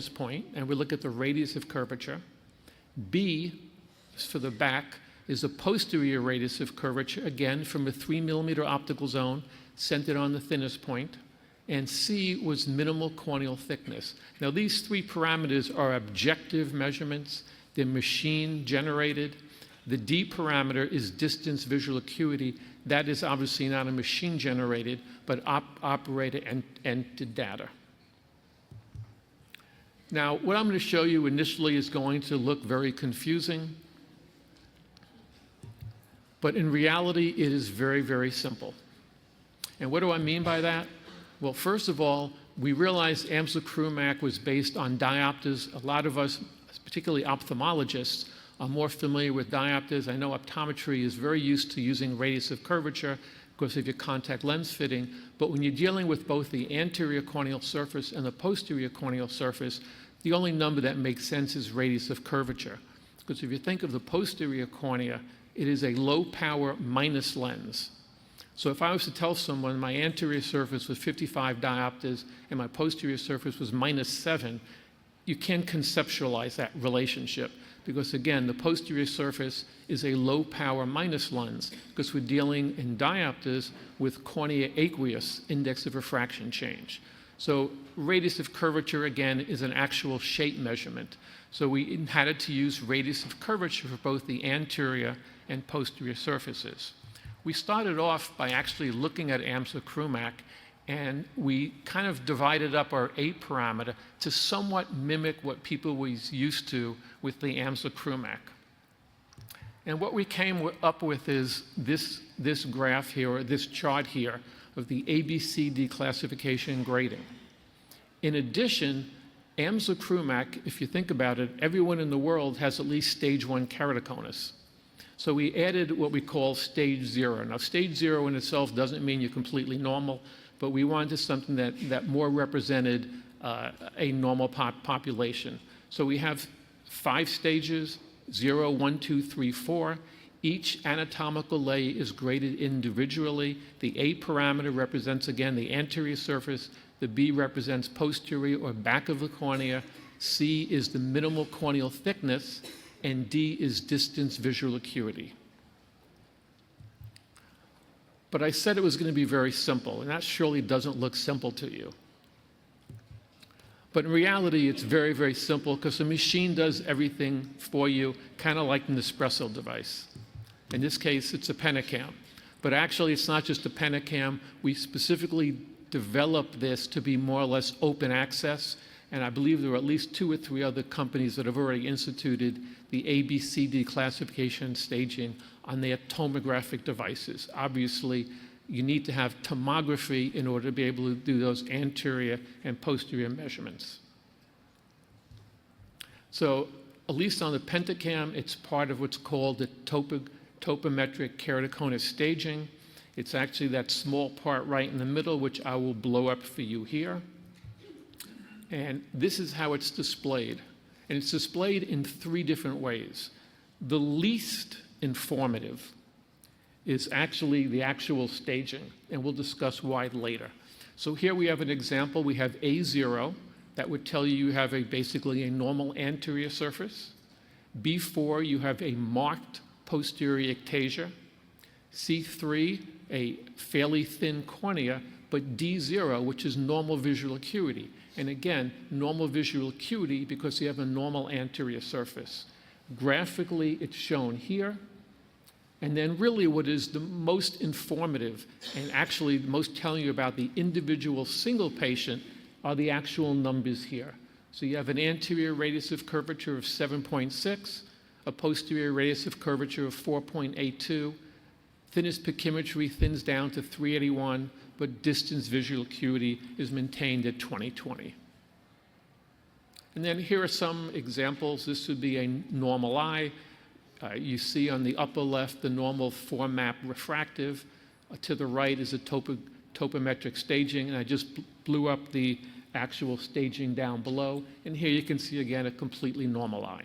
point, and we look at the radius of curvature. B, for the back, is the posterior radius of curvature, again, from a 3 millimeter optical zone, centered on the thinnest point. And C was minimal corneal thickness. Now, these three parameters are objective measurements. They're machine generated. The D parameter is distance visual acuity. That is obviously not a machine generated, but operator entered data. Now, what I'm going to show you initially is going to look very confusing, but in reality, it is very, very simple. And what do I mean by that? Well, first of all, we realized amsocrumac was based on diopters. A lot of us, particularly ophthalmologists, are more familiar with diopters. I know optometry is very used to using radius of curvature because of your contact lens fitting. But when you're dealing with both the anterior corneal surface and the posterior corneal surface, the only number that makes sense is radius of curvature. Because if you think of the posterior cornea, it is a low-power minus lens. So if I was to tell someone my anterior surface was 55 diopters and my posterior surface was -7, you can't conceptualize that relationship because, again, the posterior surface is a low-power minus lens because we're dealing in diopters with cornea aqueous index of refraction change. So radius of curvature, again, is an actual shape measurement. So we had to use radius of curvature for both the anterior and posterior surfaces. We started off by actually looking at amsocrumac, and we kind of divided up our A parameter to somewhat mimic what people were used to with the amsocrumac. And what we came up with is this graph here, or this chart here, of the ABCD classification grading. In addition, amsocrumac, if you think about it, everyone in the world has at least stage 1 keratoconus. So we added what we call stage 0. Now, stage 0 in itself doesn't mean you're completely normal, but we wanted something that more represented a normal population. So we have 5 stages, 0, 1, 2, 3, 4. Each anatomical layer is graded individually. The A parameter represents, again, the anterior surface. The B represents posterior or back of the cornea. C is the minimal corneal thickness. And D is distance visual acuity. But I said it was going to be very simple, and that surely doesn't look simple to you. But in reality, it's very, very simple because the machine does everything for you, kind of like an Nespresso device. In this case, it's a Penacam. But actually, it's not just a Penacam. We specifically developed this to be more or less open access. And I believe there are at least 2 or 3 other companies that have already instituted the ABCD classification staging on their tomographic devices. Obviously, you need to have tomography in order to be able to do those anterior and posterior measurements. So, at least on the Pentacam, it's part of what's called the topometric keratoconus staging. It's actually that small part right in the middle, which I will blow up for you here. And this is how it's displayed. And it's displayed in 3 different ways. The least informative is actually the actual staging, and we'll discuss why later. So here we have an example. We have A0. That would tell you have basically a normal anterior surface. B4, you have a marked posterior ectasia. C3, a fairly thin cornea, but D0, which is normal visual acuity. And again, normal visual acuity because you have a normal anterior surface. Graphically, it's shown here. And then really what is the most informative and actually the most telling you about the individual single patient are the actual numbers here. So you have an anterior radius of curvature of 7.6, a posterior radius of curvature of 4.82. Thinnest pachymetry thins down to 381, but distance visual acuity is maintained at 20/20. And then here are some examples. This would be a normal eye. You see on the upper left the normal 4-map refractive. To the right is a topometric staging, and I just blew up the actual staging down below. And here you can see again a completely normal eye.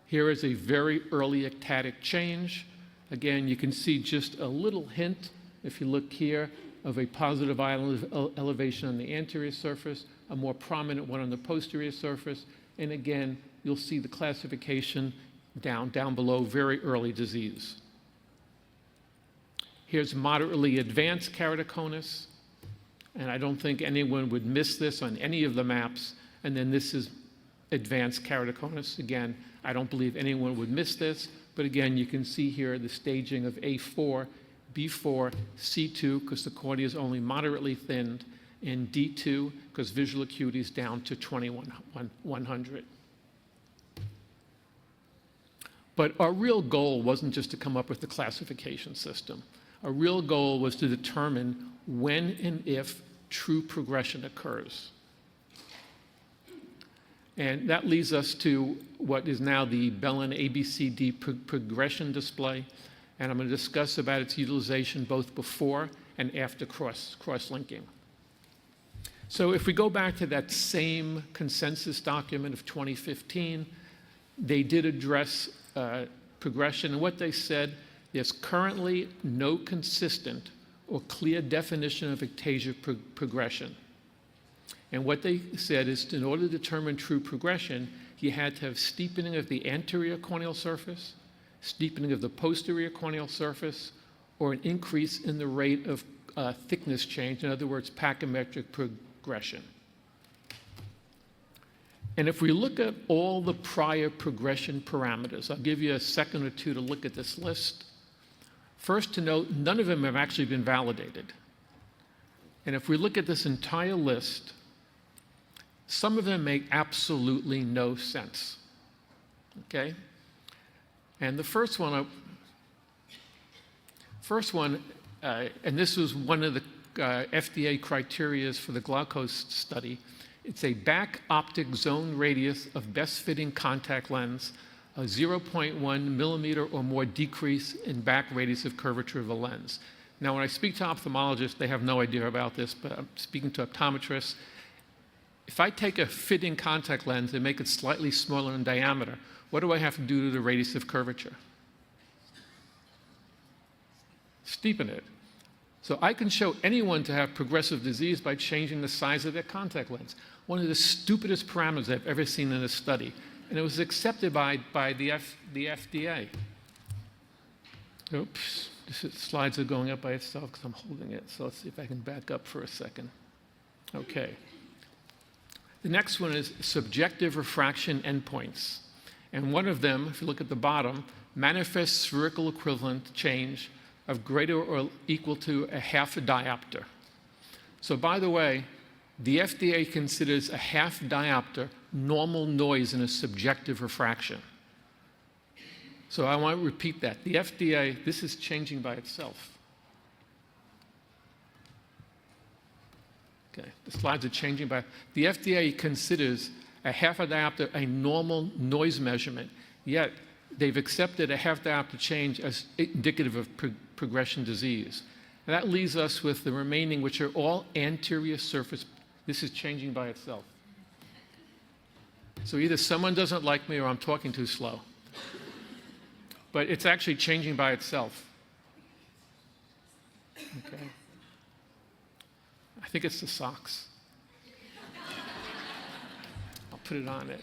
Here is a very early ectatic change. Again, you can see just a little hint. If you look here, of a positive elevation on the anterior surface, a more prominent one on the posterior surface, and again, you'll see the classification down below, very early disease. Here's moderately advanced keratoconus, and I don't think anyone would miss this on any of the maps. And then this is advanced keratoconus. Again, I don't believe anyone would miss this, but again, you can see here the staging of A4, B4, C2, because the cornea is only moderately thinned, and D2, because visual acuity is down to 2100. But our real goal wasn't just to come up with the classification system. Our real goal was to determine when and if true progression occurs. And that leads us to what is now the Belin ABCD progression display. And I'm going to discuss about its utilization both before and after cross-linking. So if we go back to that same consensus document of 2015, they did address progression. And what they said, there's currently no consistent or clear definition of ectasia progression. And what they said is, in order to determine true progression, you had to have steepening of the anterior corneal surface, steepening of the posterior corneal surface, or an increase in the rate of thickness change, in other words, pachymetric progression. And if we look at all the prior progression parameters, I'll give you a second or two to look at this list. First, to note, none of them have actually been validated. And if we look at this entire list, some of them make absolutely no sense, okay? And the first one, and this was one of the FDA criteria for the glaucoma study, it's a back optic zone radius of best fitting contact lens, a 0.1 millimeter or more decrease in back radius of curvature of the lens. Now, when I speak to ophthalmologists, they have no idea about this, but I'm speaking to optometrists. If I take a fitting contact lens and make it slightly smaller in diameter, what do I have to do to the radius of curvature? Steepen it. So I can show anyone to have progressive disease by changing the size of their contact lens. One of the stupidest parameters I've ever seen in a study. And it was accepted by the FDA. Oops, slides are going up by itself because I'm holding it. So let's see if I can back up for a second. Okay. The next one is subjective refraction endpoints. And one of them, if you look at the bottom, manifest spherical equivalent change of greater or equal to a half a diopter. So by the way, the FDA considers a half diopter normal noise in a subjective refraction. So I want to repeat that. The FDA, this is changing by itself. Okay, the slides are changing by, the FDA considers a half a diopter a normal noise measurement, yet they've accepted a half diopter change as indicative of progression disease. And that leaves us with the remaining, which are all anterior surface. This is changing by itself. So either someone doesn't like me or I'm talking too slow. But it's actually changing by itself. Okay. I think it's the socks. I'll put it on it.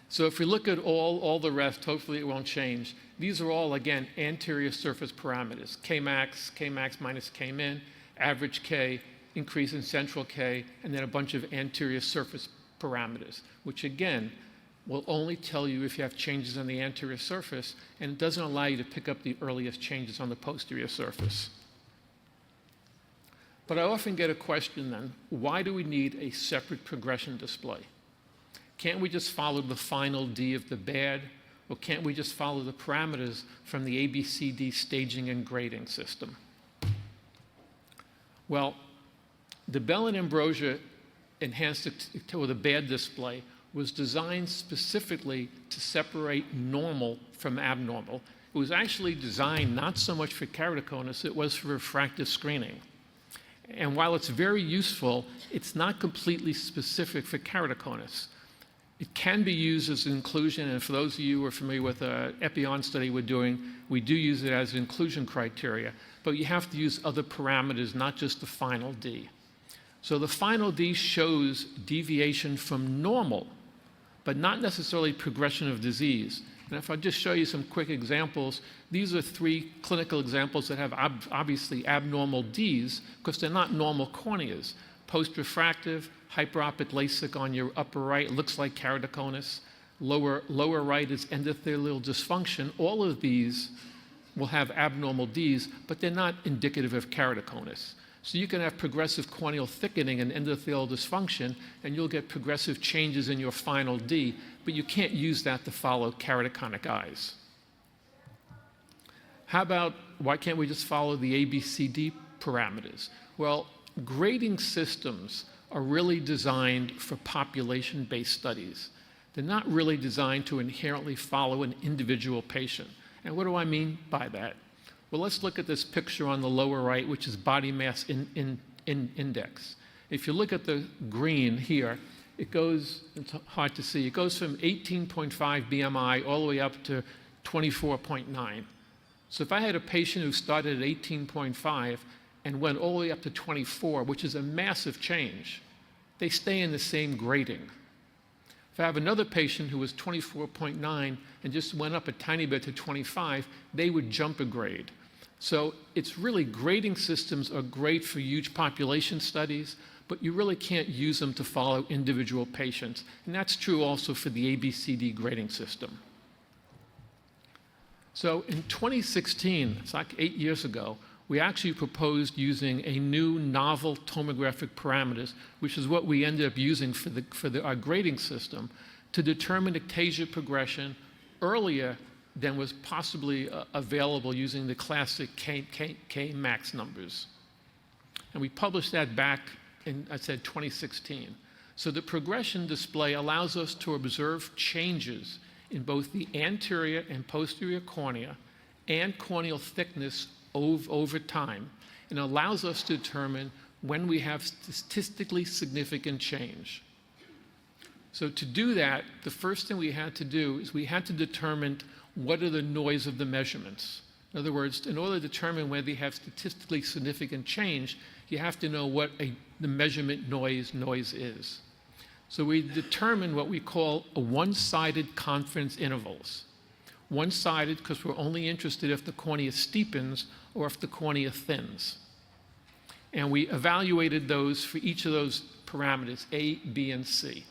So if we look at all the rest, hopefully it won't change. These are all, again, anterior surface parameters. Kmax minus Kmin, average K, increase in central K, and then a bunch of anterior surface parameters, which again, will only tell you if you have changes on the anterior surface, and it doesn't allow you to pick up the earliest changes on the posterior surface. But I often get a question then, why do we need a separate progression display? Can't we just follow the final D of the bad, or can't we just follow the parameters from the ABCD staging and grading system? Well, the Belin ambrosia enhanced or the bad display was designed specifically to separate normal from abnormal. It was actually designed not so much for keratoconus, it was for refractive screening. And while it's very useful, it's not completely specific for keratoconus. It can be used as inclusion, and for those of you who are familiar with the Epi-on study we're doing, we do use it as inclusion criteria, but you have to use other parameters, not just the final D. So the final D shows deviation from normal, but not necessarily progression of disease. And if I just show you some quick examples, these are 3 clinical examples that have obviously abnormal Ds because they're not normal corneas. Post-refractive, hyperopic LASIK on your upper right looks like keratoconus. Lower right is endothelial dysfunction. All of these will have abnormal Ds, but they're not indicative of keratoconus. So you can have progressive corneal thickening and endothelial dysfunction, and you'll get progressive changes in your final D, but you can't use that to follow keratoconic eyes. How about, why can't we just follow the ABCD parameters? Well, grading systems are really designed for population-based studies. They're not really designed to inherently follow an individual patient. And what do I mean by that? Well, let's look at this picture on the lower right, which is body mass index. If you look at the green here, it goes, it's hard to see, it goes from 18.5 BMI all the way up to 24.9. So if I had a patient who started at 18.5 and went all the way up to 24, which is a massive change, they stay in the same grading. If I have another patient who was 24.9 and just went up a tiny bit to 25, they would jump a grade. So it's really, grading systems are great for huge population studies, but you really can't use them to follow individual patients. And that's true also for the ABCD grading system. So in 2016, it's like 8 years ago, we actually proposed using a new novel tomographic parameters, which is what we ended up using for our grading system, to determine ectasia progression earlier than was possibly available using the classic K max numbers. And we published that back in, I said, 2016. So the progression display allows us to observe changes in both the anterior and posterior cornea and corneal thickness over time, and allows us to determine when we have statistically significant change. So to do that, the first thing we had to do is we had to determine what are the noise of the measurements. In other words, in order to determine whether you have statistically significant change, you have to know what the measurement noise is. So we determined what we call a one-sided confidence intervals. One-sided because we're only interested if the cornea steepens or if the cornea thins. And we evaluated those for each of those parameters, A, B, and C.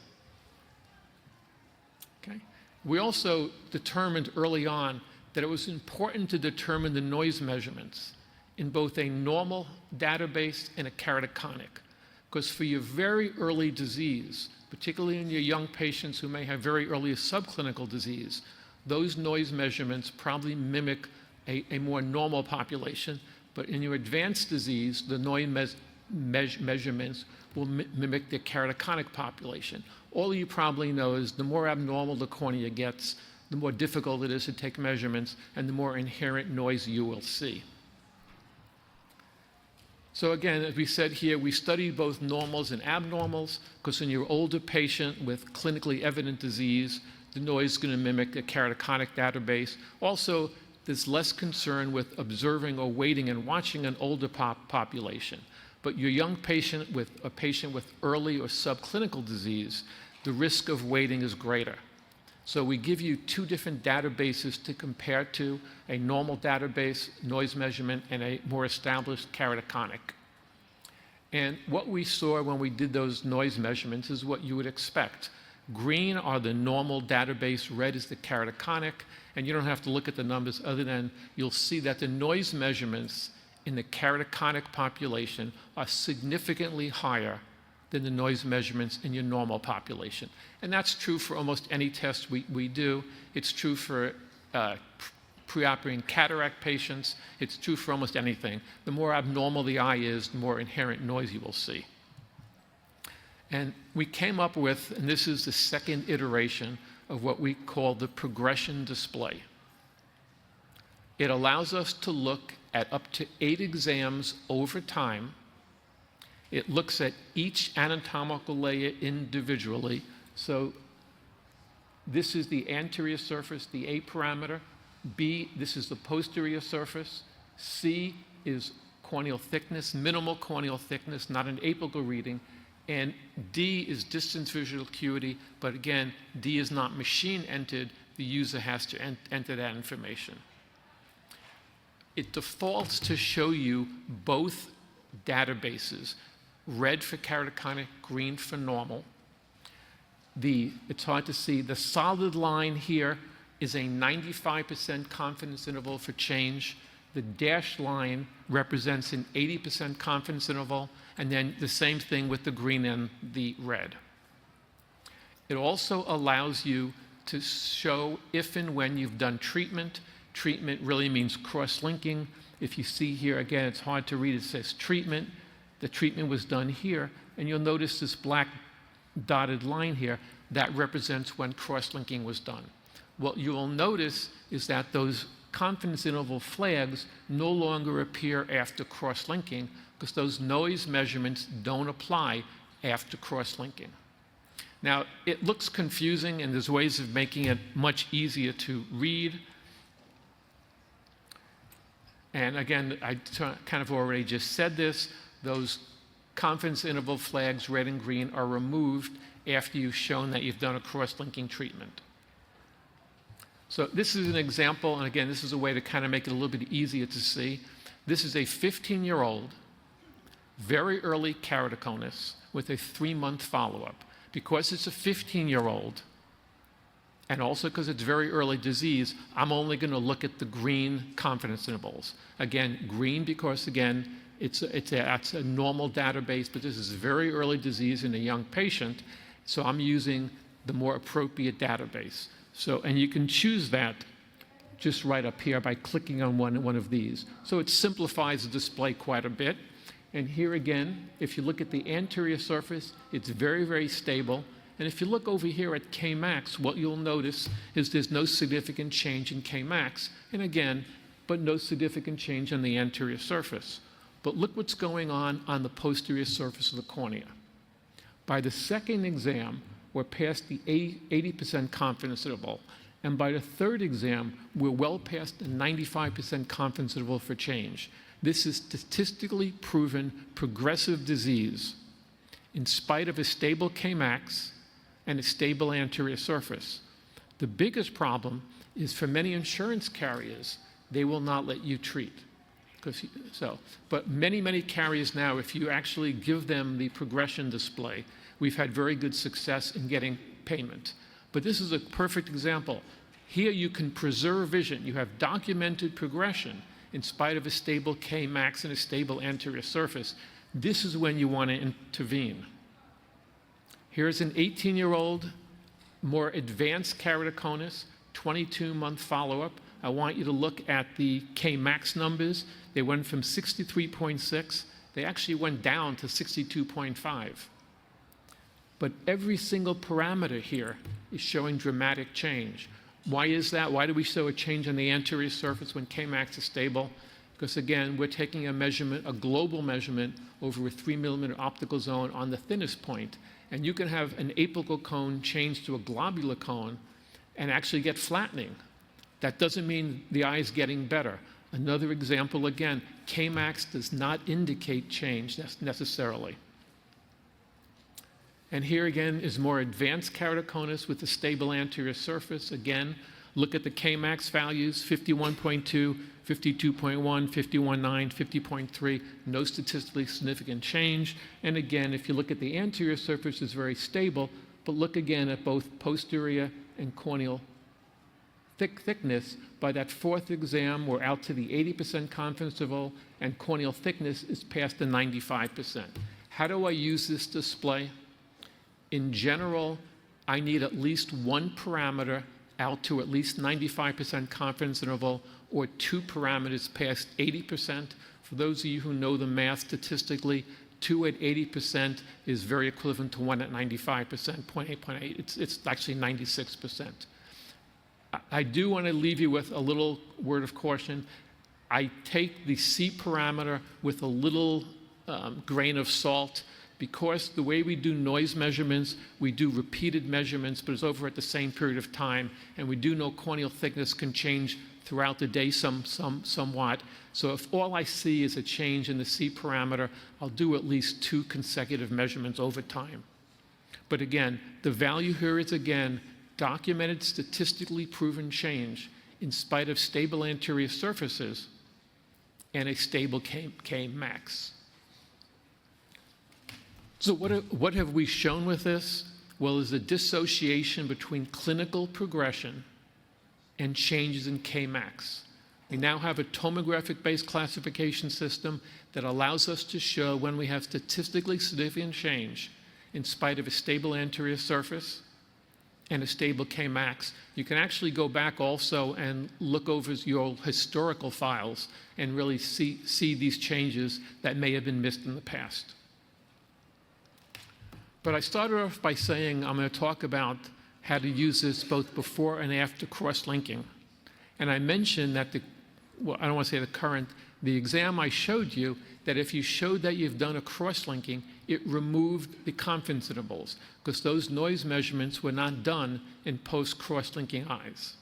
Okay? We also determined early on that it was important to determine the noise measurements in both a normal database and a keratoconic. Because for your very early disease, particularly in your young patients who may have very early subclinical disease, those noise measurements probably mimic a more normal population, but in your advanced disease, the noise measurements will mimic the keratoconic population. All you probably know is the more abnormal the cornea gets, the more difficult it is to take measurements, and the more inherent noise you will see. So again, as we said here, we studied both normals and abnormals, because in your older patient with clinically evident disease, the noise is going to mimic a keratoconic database. Also, there's less concern with observing or waiting and watching an older population. But your young patient with a patient with early or subclinical disease, the risk of waiting is greater. So we give you 2 different databases to compare to, a normal database, noise measurement, and a more established keratoconic. And what we saw when we did those noise measurements is what you would expect. Green are the normal database, red is the keratoconic, and you don't have to look at the numbers other than you'll see that the noise measurements in the keratoconic population are significantly higher than the noise measurements in your normal population. And that's true for almost any test we do. It's true for preoperating cataract patients. It's true for almost anything. The more abnormal the eye is, the more inherent noise you will see. And we came up with, and this is the second iteration of what we call the progression display. It allows us to look at up to 8 exams over time. It looks at each anatomical layer individually. So This is the anterior surface, the A parameter. B, this is the posterior surface. C is corneal thickness, minimal corneal thickness, not an apical reading. And D is distance visual acuity, but again, D is not machine entered. The user has to enter that information. It defaults to show you both databases, red for keratoconic, green for normal. It's hard to see. The solid line here is a 95% confidence interval for change. The dashed line represents an 80% confidence interval, and then the same thing with the green and the red. It also allows you to show if and when you've done treatment. Treatment really means cross-linking. If you see here, again, it's hard to read, it says treatment. The treatment was done here, and you'll notice this black dotted line here, that represents when cross-linking was done. What you will notice is that those confidence interval flags no longer appear after cross-linking because those noise measurements don't apply after cross-linking. Now, it looks confusing, and there's ways of making it much easier to read. And again, I kind of already just said this, those confidence interval flags, red and green, are removed after you've shown that you've done a cross-linking treatment. So this is an example, and again, this is a way to kind of make it a little bit easier to see. This is a 15-year-old, very early keratoconus with a 3-month follow-up. Because it's a 15-year-old, and also because it's very early disease, I'm only going to look at the green confidence intervals. Again, green because, again, it's a normal database, but this is very early disease in a young patient, so I'm using the more appropriate database. So, and you can choose that just right up here by clicking on one of these. So it simplifies the display quite a bit. And here again, if you look at the anterior surface, it's very, very stable. And if you look over here at Kmax, what you'll notice is there's no significant change in Kmax. And again, but no significant change on the anterior surface. But look what's going on the posterior surface of the cornea. By the second exam, we're past the 80% confidence interval. And by the third exam, we're well past the 95% confidence interval for change. This is statistically proven progressive disease in spite of a stable Kmax and a stable anterior surface. The biggest problem is for many insurance carriers, they will not let you treat. But many, many carriers now, if you actually give them the progression display, we've had very good success in getting payment. But this is a perfect example. Here you can preserve vision. You have documented progression in spite of a stable Kmax and a stable anterior surface. This is when you want to intervene. Here's an 18-year-old, more advanced keratoconus, 22-month follow-up. I want you to look at the Kmax numbers. They went from 63.6. They actually went down to 62.5. But every single parameter here is showing dramatic change. Why is that? Why do we show a change on the anterior surface when Kmax is stable? Because again, we're taking a measurement, a global measurement over a 3-millimeter optical zone on the thinnest point. And you can have an apical cone change to a globular cone and actually get flattening. That doesn't mean the eye is getting better. Another example again, Kmax does not indicate change necessarily. And here again is more advanced keratoconus with a stable anterior surface. Again, look at the Kmax values, 51.2, 52.1, 51.9, 50.3, no statistically significant change. And again, if you look at the anterior surface, it's very stable, but look again at both posterior and corneal thickness. By that fourth exam, we're out to the 80% confidence interval, and corneal thickness is past the 95%. How do I use this display? In general, I need at least one parameter out to at least 95% confidence interval, or 2 parameters past 80%. For those of you who know the math statistically, 2 at 80% is very equivalent to 1 at 95%, 0.8. It's actually 96%. I do want to leave you with a little word of caution. I take the C parameter with a little grain of salt. Because the way we do noise measurements, we do repeated measurements, but it's over at the same period of time, and we do know corneal thickness can change throughout the day somewhat. So if all I see is a change in the C parameter, I'll do at least 2 consecutive measurements over time. But again, the value here is, again, documented, statistically proven change in spite of stable anterior surfaces and a stable K max. So what have we shown with this? Well, is a dissociation between clinical progression and changes in K max. We now have a tomographic-based classification system that allows us to show when we have statistically significant change in spite of a stable anterior surface and a stable K max. You can actually go back also and look over your historical files and really see these changes that may have been missed in the past. But I started off by saying I'm going to talk about how to use this both before and after cross-linking. And I mentioned that I don't want to say the exam I showed you, that if you showed that you've done a cross-linking, it removed the confidence intervals because those noise measurements were not done in post-cross-linking eyes.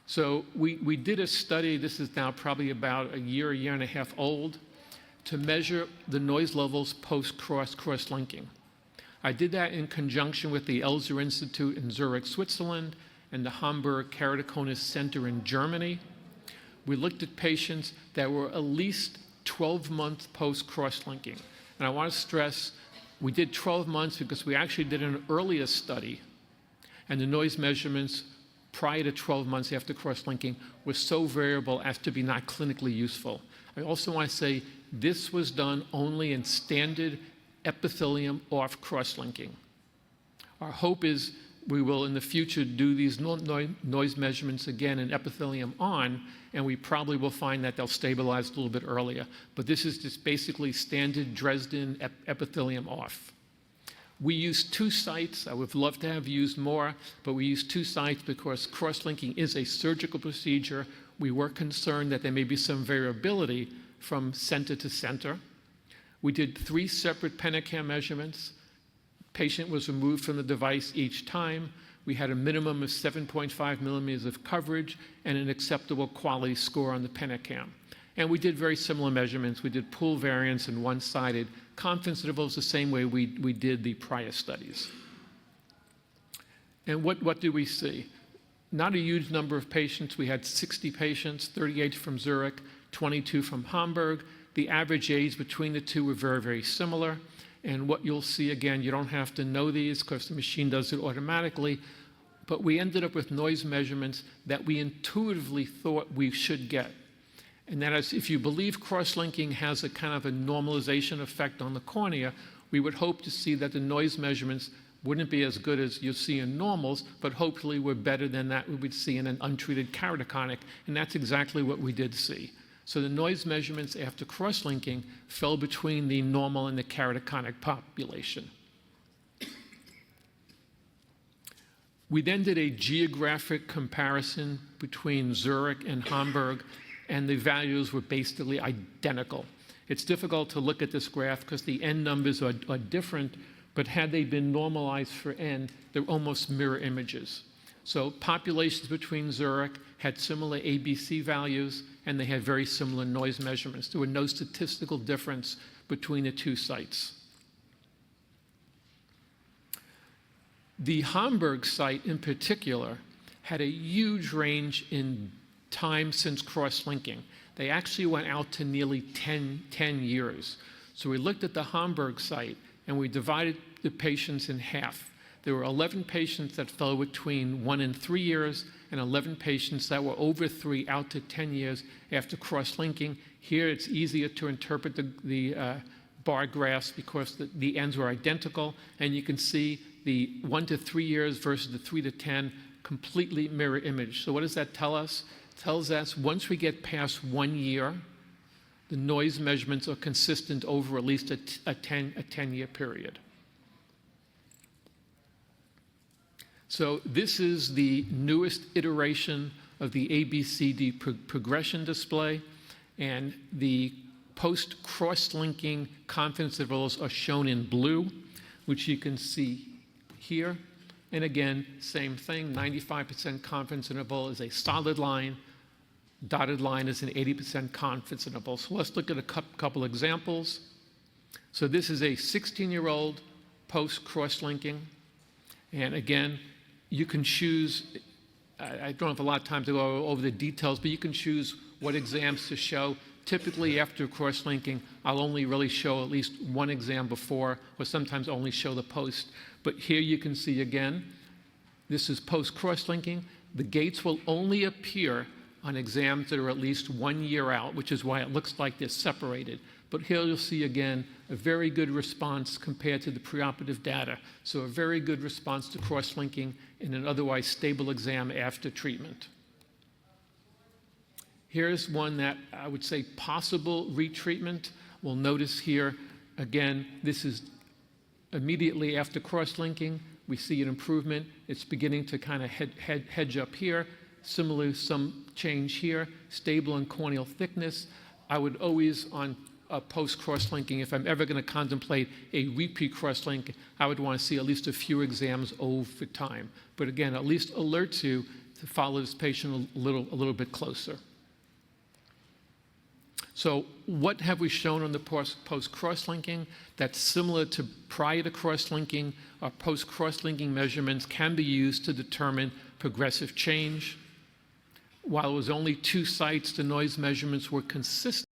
So we did a study, this is now probably about a year and a half old, to measure the noise levels post-cross-linking. I did that in conjunction with the Elser Institute in Zurich, Switzerland, and the Hamburg Keratoconus Center in Germany. We looked at patients that were at least 12 months post-cross-linking. And I want to stress, we did 12 months because we actually did an earlier study, and the noise measurements prior to 12 months after cross-linking were so variable as to be not clinically useful. I also want to say this was done only in standard epithelium off cross-linking. Our hope is we will in the future do these noise measurements again in epithelium on, and we probably will find that they'll stabilize a little bit earlier. But this is just basically standard Dresden epithelium off. We use 2 sites. I would love to have used more, but we use 2 sites because cross-linking is a surgical procedure. We were concerned that there may be some variability from center to center. We did 3 separate Penacam measurements. Patient was removed from the device each time. We had a minimum of 7.5 millimeters of coverage and an acceptable quality score on the Penacam. And we did very similar measurements. We did pool variance and one-sided confidence intervals the same way we did the prior studies. And what do we see? Not a huge number of patients. We had 60 patients, 38 from Zurich, 22 from Hamburg. The average age between the 2 were very, very similar. And what you'll see, again, you don't have to know these because the machine does it automatically, but we ended up with noise measurements that we intuitively thought we should get. And that is, if you believe cross-linking has a kind of a normalization effect on the cornea, we would hope to see that the noise measurements wouldn't be as good as you see in normals, but hopefully we're better than that we would see in an untreated keratoconic, and that's exactly what we did see. So the noise measurements after cross-linking fell between the normal and the keratoconic population. We then did a geographic comparison between Zurich and Hamburg, and the values were basically identical. It's difficult to look at this graph because the N numbers are different, but had they been normalized for N, they're almost mirror images. So populations between Zurich had similar ABC values, and they had very similar noise measurements. There were no statistical difference between the 2 sites. The Hamburg site in particular had a huge range in time since cross-linking. They actually went out to nearly 10 years. So we looked at the Hamburg site, and we divided the patients in half. There were 11 patients that fell between 1 and 3 years, and 11 patients that were over 3 out to 10 years after cross-linking. Here it's easier to interpret the bar graphs because the ends were identical, and you can see the 1 to 3 years versus the 3 to 10 completely mirror image. So what does that tell us? It tells us once we get past 1 year, the noise measurements are consistent over at least a 10-year period. So this is the newest iteration of the ABCD progression display, and the Post-cross-linking confidence intervals are shown in blue, which you can see here. And again, same thing, 95% confidence interval is a solid line. Dotted line is an 80% confidence interval. So let's look at a couple examples. So this is a 16-year-old post-cross-linking. And again, you can choose, I don't have a lot of time to go over the details, but you can choose what exams to show. Typically, after cross-linking, I'll only really show at least one exam before, or sometimes only show the post. But here you can see again, this is post-cross-linking. The gates will only appear on exams that are at least 1 year out, which is why it looks like they're separated. But here you'll see again a very good response compared to the preoperative data. So a very good response to cross-linking in an otherwise stable exam after treatment. Here's one that I would say possible retreatment. We'll notice here, again, this is immediately after cross-linking. We see an improvement. It's beginning to kind of hedge up here. Similarly, some change here, stable in corneal thickness. I would always, on post-cross-linking, if I'm ever going to contemplate a repeat cross-link, I would want to see at least a few exams over time. But again, at least alert you to follow this patient a little bit closer. So what have we shown on the post-cross-linking? That's similar to prior to cross-linking. Our post-cross-linking measurements can be used to determine progressive change. While it was only 2 sites, the noise measurements were consistent